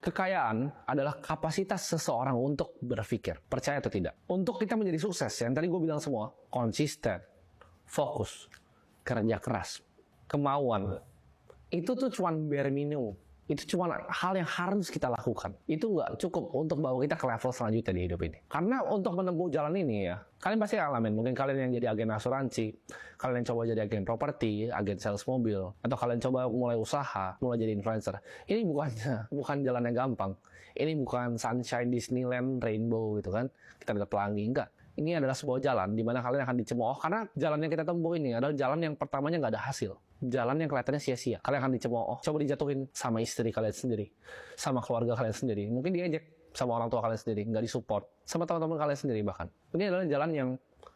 Kekayaan adalah kapasitas seseorang untuk berpikir, percaya atau tidak. Untuk kita menjadi sukses, yang tadi gue bilang semua, konsisten, fokus, kerja keras, kemauan, itu tuh cuma bare minimum. Itu cuma hal yang harus kita lakukan. Itu nggak cukup untuk bawa kita ke level selanjutnya di hidup ini. Karena untuk menempuh jalan ini ya, kalian pasti alamin. Mungkin kalian yang jadi agen asuransi, kalian yang coba jadi agen properti, agen sales mobil, atau kalian coba mulai usaha, mulai jadi influencer. Ini bukan jalan yang gampang. Ini bukan sunshine Disneyland, rainbow gitu kan. Kita lihat pelangi, enggak. Ini adalah sebuah jalan di mana kalian akan dicemooh, karena jalan yang kita tempuh ini adalah jalan yang pertamanya nggak ada hasil. Jalan yang kelihatannya sia-sia. Kalian akan dicemooh, coba dijatuhin sama istri kalian sendiri, sama keluarga kalian sendiri. Mungkin diejek sama orang tua kalian sendiri, nggak disupport, sama teman-teman kalian sendiri bahkan. Ini adalah jalan yang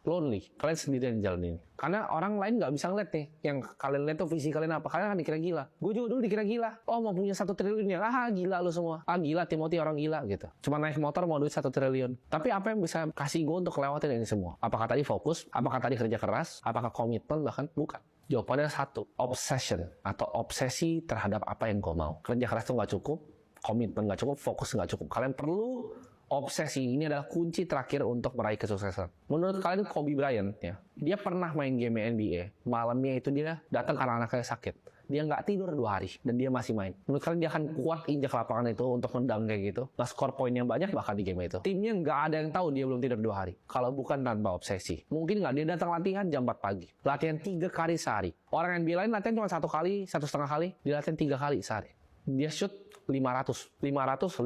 lonely. Kalian sendirian di jalan ini. Karena orang lain nggak bisa ngeliat nih. Yang kalian lihat tuh visi kalian apa. Kalian akan dikira gila. Gue juga dulu dikira gila. Oh, mau punya 1 triliun ya. Ah, gila lu semua. Ah, gila Timothy orang gila gitu. Cuma naik motor mau duit 1 triliun. Tapi apa yang bisa kasih gue untuk lewatin ini semua? Apakah tadi fokus? Apakah tadi kerja keras? Apakah komitmen? Bahkan bukan. Jawabannya satu. Obsession. Atau obsesi terhadap apa yang gue mau. Kerja keras tuh nggak cukup. Komitmen nggak cukup. Fokus nggak cukup. Kalian perlu obsesi. Ini adalah kunci terakhir untuk meraih kesuksesan. Menurut kalian Kobe Bryant ya, dia pernah main game NBA. Malamnya itu dia datang karena anaknya sakit. Dia nggak tidur 2 hari dan dia masih main. Menurut kalian dia akan kuat injak lapangan itu untuk nendang kayak gitu? Nge-score poin yang banyak bahkan di game itu. Timnya nggak ada yang tahu dia belum tidur 2 hari. Kalau bukan tanpa obsesi. Mungkin nggak dia datang latihan jam 4 pagi. Latihan 3 kali sehari. Orang NBA lain latihan cuma 1 kali, 1,5 kali. Dia latihan 3 kali sehari. Dia shoot 500, 500,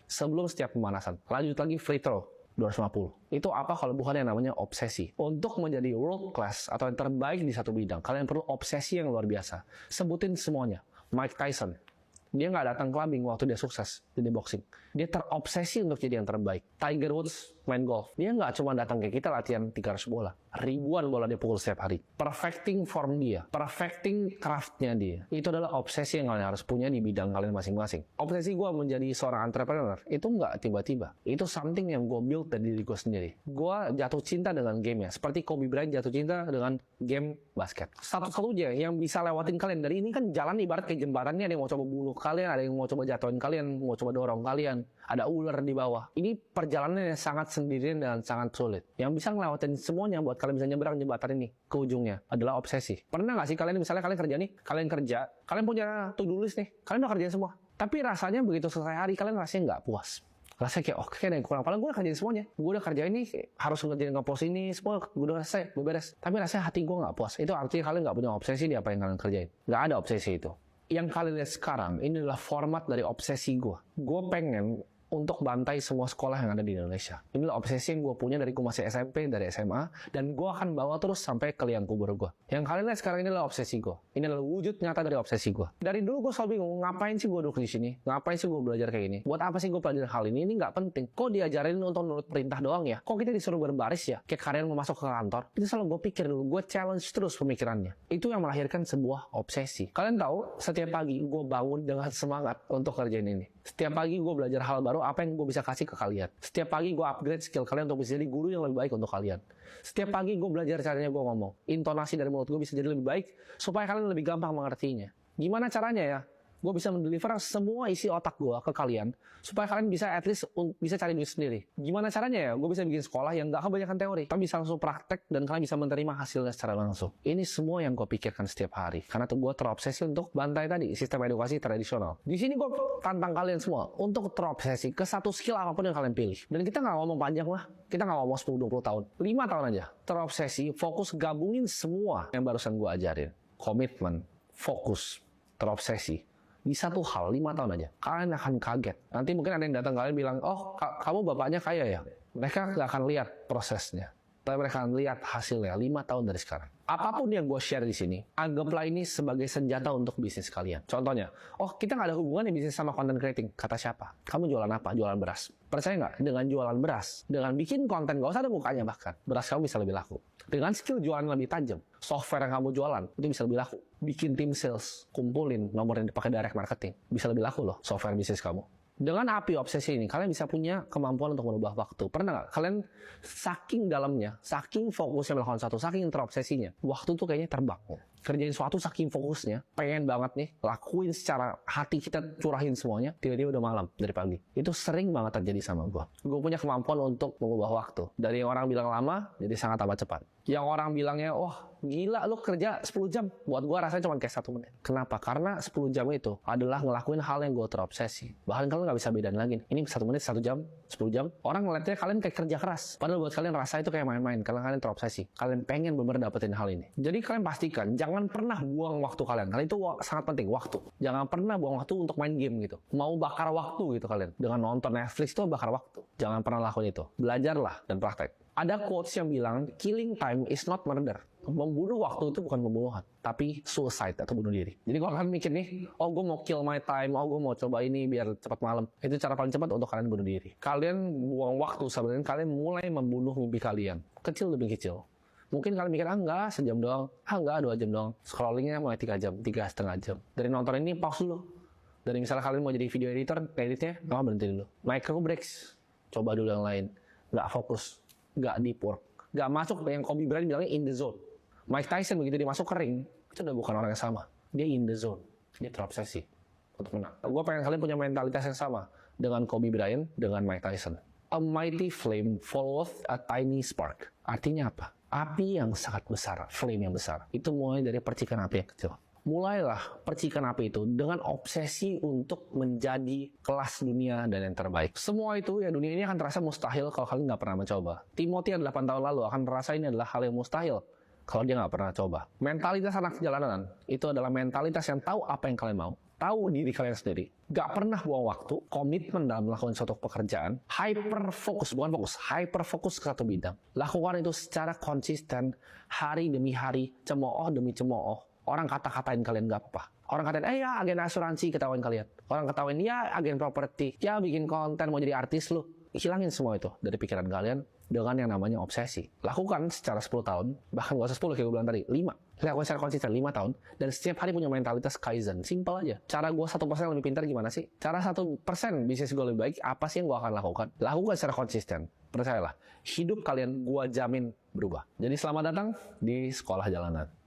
sebelum setiap pemanasan. Lanjut lagi free throw 250. Itu apa kalau bukan yang namanya obsesi? Untuk menjadi world class atau yang terbaik di satu bidang, kalian perlu obsesi yang luar biasa. Sebutin semuanya. Mike Tyson, dia nggak datang clubbing waktu dia sukses di boxing. Dia terobsesi untuk jadi yang terbaik. Tiger Woods main golf. Dia nggak cuma datang kayak kita latihan 300 bola. Ribuan bola dia pukul setiap hari. Perfecting form dia. Perfecting craftnya dia. Itu adalah obsesi yang kalian harus punya di bidang kalian masing-masing. Obsesi gue menjadi seorang entrepreneur, itu nggak tiba-tiba. Itu something yang gue build dari diri gue sendiri. Gue jatuh cinta dengan game ya. Seperti Kobe Bryant jatuh cinta dengan game basket. Satu-satunya yang bisa lewatin kalian. Dari ini kan jalan ibarat kayak jembatannya. Ada yang mau coba bunuh kalian, ada yang mau coba jatuhin kalian, mau coba dorong kalian. Ada ular di bawah. Ini perjalanan yang sangat sendirian dan sangat sulit. Yang bisa ngelewatin semuanya buat kalian bisa nyebrang jembatan ini ke ujungnya adalah obsesi. Pernah nggak sih kalian misalnya kalian kerja nih, kalian punya to-do list nih, kalian udah kerjain semua. Tapi rasanya begitu selesai hari kalian rasanya nggak puas. Rasanya kayak oke ada yang kurang. Padahal gue udah kerjain semuanya. Gue udah kerjain nih, harus ngerjain nge-post ini, semua gue udah selesai, gue beres. Tapi rasanya hati gue nggak puas. Itu artinya kalian nggak punya obsesi di apa yang kalian kerjain. Nggak ada obsesi itu. Yang kalian lihat sekarang, ini adalah format dari obsesi gue. Gue pengen untuk bantai semua sekolah yang ada di Indonesia. Inilah obsesi yang gue punya dari gue masih SMP, dari SMA, dan gue akan bawa terus sampai ke liang kubur gue. Yang kalian lihat sekarang ini adalah obsesi gue. Ini adalah wujud nyata dari obsesi gue. Dari dulu gue selalu bingung, ngapain sih gue duduk di sini? Ngapain sih gue belajar kayak gini? Buat apa sih gue belajar hal ini? Ini nggak penting. Kok diajarin untuk nurut perintah doang ya? Kok kita disuruh berbaris ya? Kayak kalian mau masuk ke kantor? Itu selalu gue pikir dulu, gue challenge terus pemikirannya. Itu yang melahirkan sebuah obsesi. Kalian tahu, setiap pagi gue bangun dengan semangat untuk kerjain ini. Setiap pagi gue belajar hal baru, apa yang gue bisa kasih ke kalian. Setiap pagi gue upgrade skill kalian untuk bisa jadi guru yang lebih baik untuk kalian. Setiap pagi gue belajar caranya gue ngomong. Intonasi dari mulut gue bisa jadi lebih baik, supaya kalian lebih gampang mengertinya. Gimana caranya ya? Gue bisa mendeliver semua isi otak gue ke kalian, supaya kalian bisa at least bisa cari duit sendiri. Gimana caranya ya? Gue bisa bikin sekolah yang gak kebanyakan teori, tapi bisa langsung praktek dan kalian bisa menerima hasilnya secara langsung. Ini semua yang gue pikirkan setiap hari, karena tuh gue terobsesi untuk bantai tadi, sistem edukasi tradisional. Di sini gue tantang kalian semua untuk terobsesi ke satu skill apapun yang kalian pilih. Dan kita gak ngomong panjang lah, kita gak ngomong 10-20 tahun, 5 tahun aja. Terobsesi, fokus gabungin semua yang barusan gue ajarin. Komitmen, fokus, terobsesi. Di satu hal 5 tahun aja, kalian akan kaget. Nanti mungkin ada yang datang kalian bilang, oh kamu bapaknya kaya ya? Mereka gak akan lihat prosesnya, tapi mereka akan lihat hasilnya 5 tahun dari sekarang. Apapun yang gue share di sini, anggaplah ini sebagai senjata untuk bisnis kalian. Contohnya, oh kita nggak ada hubungan bisnis sama content creating. Kata siapa? Kamu jualan apa? Jualan beras. Percaya nggak? Dengan jualan beras, dengan bikin konten, nggak usah ada mukanya bahkan, beras kamu bisa lebih laku. Dengan skill jualan lebih tajam, software yang kamu jualan itu bisa lebih laku. Bikin tim sales, kumpulin nomor yang dipakai direct marketing, bisa lebih laku loh software bisnis kamu. Dengan api obsesi ini, kalian bisa punya kemampuan untuk merubah waktu. Pernah nggak? Kalian saking dalamnya, saking fokusnya melakukan satu, saking terobsesinya, waktu tuh kayaknya terbang. kerjain sesuatu saking fokusnya, pengen banget nih, lakuin secara hati kita, curahin semuanya, tiba-tiba udah malam dari pagi. Itu sering banget terjadi sama gue. Gue punya kemampuan untuk mengubah waktu. Dari yang orang bilang lama, jadi sangat amat cepat. Yang orang bilangnya, wah gila lu kerja 10 jam. Buat gue rasanya cuma kayak 1 menit. Kenapa? Karena 10 jam itu adalah ngelakuin hal yang gue terobsesi. Bahkan kalian gak bisa bedain lagi. Ini 1 menit, 1 jam, 10 jam. Orang ngeliatnya kalian kayak kerja keras. Padahal buat kalian rasa itu kayak main-main. Karena kalian terobsesi. Kalian pengen bener-bener dapetin hal ini. Jadi kalian pastikan, jangan pernah buang waktu kalian. Karena itu sangat penting, waktu. Jangan pernah buang waktu untuk main game gitu. Mau bakar waktu gitu kalian. Dengan nonton Netflix itu bakar waktu. Jangan pernah lakuin itu. Belajarlah dan praktek. Ada quotes yang bilang, killing time is not murder. Membunuh waktu itu bukan pembunuhan, tapi suicide atau bunuh diri. Jadi kalau kalian mikir nih, oh gue mau kill my time, oh gue mau coba ini biar cepat malam. Itu cara paling cepat untuk kalian bunuh diri. Kalian buang waktu sebenarnya, kalian mulai membunuh mimpi kalian. Kecil demi kecil. Mungkin kalian mikir, enggak, sejam doang. Enggak, 2 jam doang. Scrollingnya mulai 3 jam, 3,5 jam. Dari nonton ini, pause dulu. Dari misalnya kalian mau jadi video editor, editnya, berhenti dulu. Micro breaks. Coba dulu yang lain. Nggak fokus. Nggak deep work, nggak masuk yang Kobe Bryant bilangnya in the zone. Mike Tyson begitu dia masuk ke ring, itu udah bukan orang yang sama. Dia in the zone, dia terobsesi untuk menang. Gue pengen kalian punya mentalitas yang sama dengan Kobe Bryant, dengan Mike Tyson. A mighty flame followeth a tiny spark. Artinya apa? Api yang sangat besar, flame yang besar. Itu mulai dari percikan api yang kecil. Mulailah percikan api itu dengan obsesi untuk menjadi kelas dunia dan yang terbaik. Semua itu ya dunia ini akan terasa mustahil kalau kalian nggak pernah mencoba. Timothy yang 8 tahun lalu akan merasa ini adalah hal yang mustahil kalau dia nggak pernah coba. Mentalitas anak jalanan itu adalah mentalitas yang tahu apa yang kalian mau, tahu diri kalian sendiri, nggak pernah buang waktu, komitmen dalam melakukan suatu pekerjaan, hyper fokus ke satu bidang. Lakukan itu secara konsisten, hari demi hari, cemooh demi cemooh. Orang kata-katain kalian gak apa-apa. Orang katain, ya agen asuransi ketawain kalian. Orang ketawain, ya agen properti. Ya bikin konten mau jadi artis lu. Hilangin semua itu dari pikiran kalian dengan yang namanya obsesi. Lakukan secara 10 tahun, bahkan gak usah 10 kayak gue bilang tadi, 5. Lakukan secara konsisten 5 tahun, dan setiap hari punya mentalitas Kaizen. Simple aja. Cara gue 1% lebih pintar gimana sih? Cara 1% bisnis gue lebih baik, apa sih yang gue akan lakukan? Lakukan secara konsisten. Percayalah, hidup kalian gue jamin berubah. Jadi selamat datang di Sekolah Jalanan.